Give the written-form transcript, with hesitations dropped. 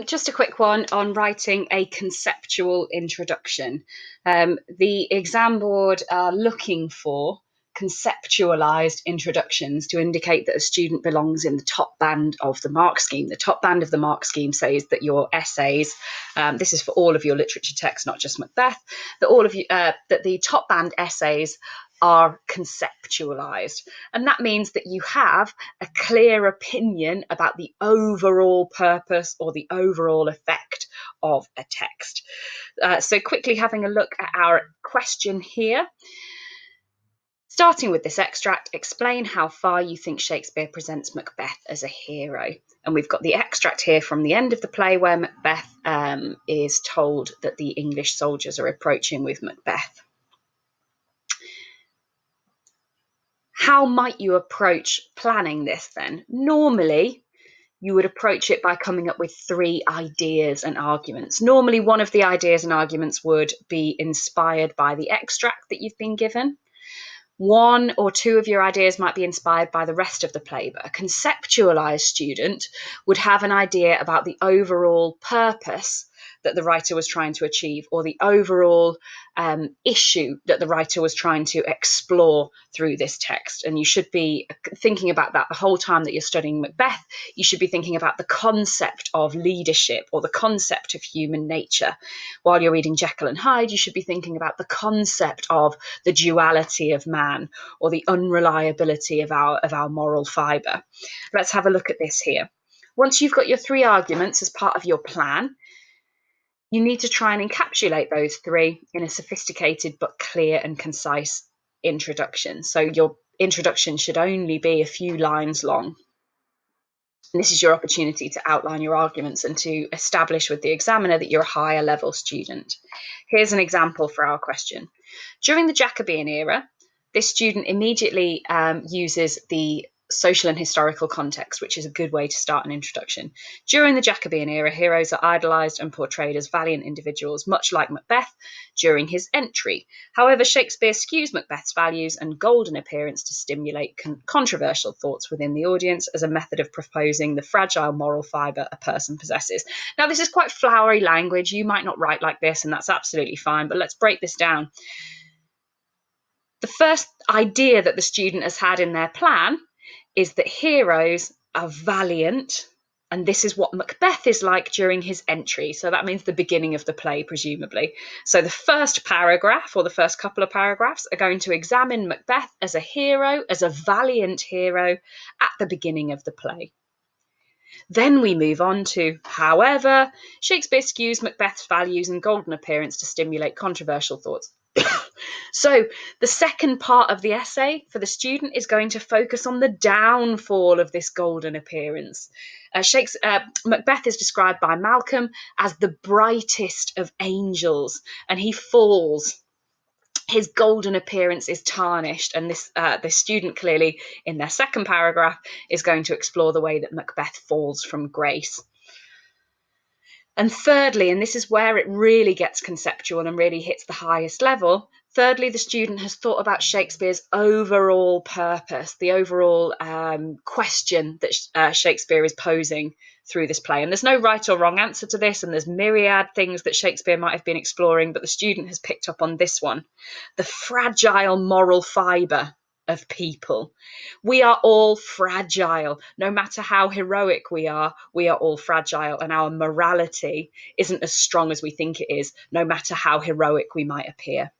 Just a quick one on writing a conceptual introduction. The exam board are looking for conceptualized introductions to indicate that a student belongs in the top band of the mark scheme. The top band of the mark scheme says that your essays, this is for all of your literature texts, not just Macbeth, that the top band essays are conceptualized. And that means that you have a clear opinion about the overall purpose or the overall effect of a text. So quickly having a look at our question here. Starting with this extract, explain how far you think Shakespeare presents Macbeth as a hero. And we've got the extract here from the end of the play where Macbeth is told that the English soldiers are approaching with Macbeth. How might you approach planning this then? Normally, you would approach it by coming up with 3 ideas and arguments. Normally, one of the ideas and arguments would be inspired by the extract that you've been given. 1 or 2 of your ideas might be inspired by the rest of the play, but a conceptualized student would have an idea about the overall purpose that the writer was trying to achieve, or the overall issue that the writer was trying to explore through this text. And you should be thinking about that the whole time that you're studying Macbeth. You should be thinking about the concept of leadership or the concept of human nature. While you're reading Jekyll and Hyde, you should be thinking about the concept of the duality of man or the unreliability of our moral fibre. Let's have a look at this here. Once you've got your 3 arguments as part of your plan, you need to try and encapsulate those 3 in a sophisticated but clear and concise introduction. So your introduction should only be a few lines long. And this is your opportunity to outline your arguments and to establish with the examiner that you're a higher level student. Here's an example for our question. During the Jacobean era, this student immediately uses the social and historical context, which is a good way to start an introduction. During the Jacobean era, heroes are idolised and portrayed as valiant individuals, much like Macbeth during his entry. However, Shakespeare skews Macbeth's values and golden appearance to stimulate controversial thoughts within the audience as a method of proposing the fragile moral fibre a person possesses. Now, this is quite flowery language. You might not write like this, and that's absolutely fine, but let's break this down. The first idea that the student has had in their plan is that heroes are valiant, and this is what Macbeth is like during his entry. So that means the beginning of the play, presumably. So the first paragraph, or the first couple of paragraphs, are going to examine Macbeth as a hero, as a valiant hero, at the beginning of the play. Then we move on to, however, Shakespeare skews Macbeth's values and golden appearance to stimulate controversial thoughts. So the second part of the essay for the student is going to focus on the downfall of this golden appearance. Macbeth is described by Malcolm as the brightest of angels, and he falls. His golden appearance is tarnished, and this student clearly in their second paragraph is going to explore the way that Macbeth falls from grace. And thirdly, and this is where it really gets conceptual and really hits the highest level, thirdly, the student has thought about Shakespeare's overall purpose, the overall question that Shakespeare is posing through this play. And there's no right or wrong answer to this, and there's myriad things that Shakespeare might have been exploring, but the student has picked up on this one: the fragile moral fibre of people. We are all fragile. No matter how heroic we are all fragile, and our morality isn't as strong as we think it is, no matter how heroic we might appear.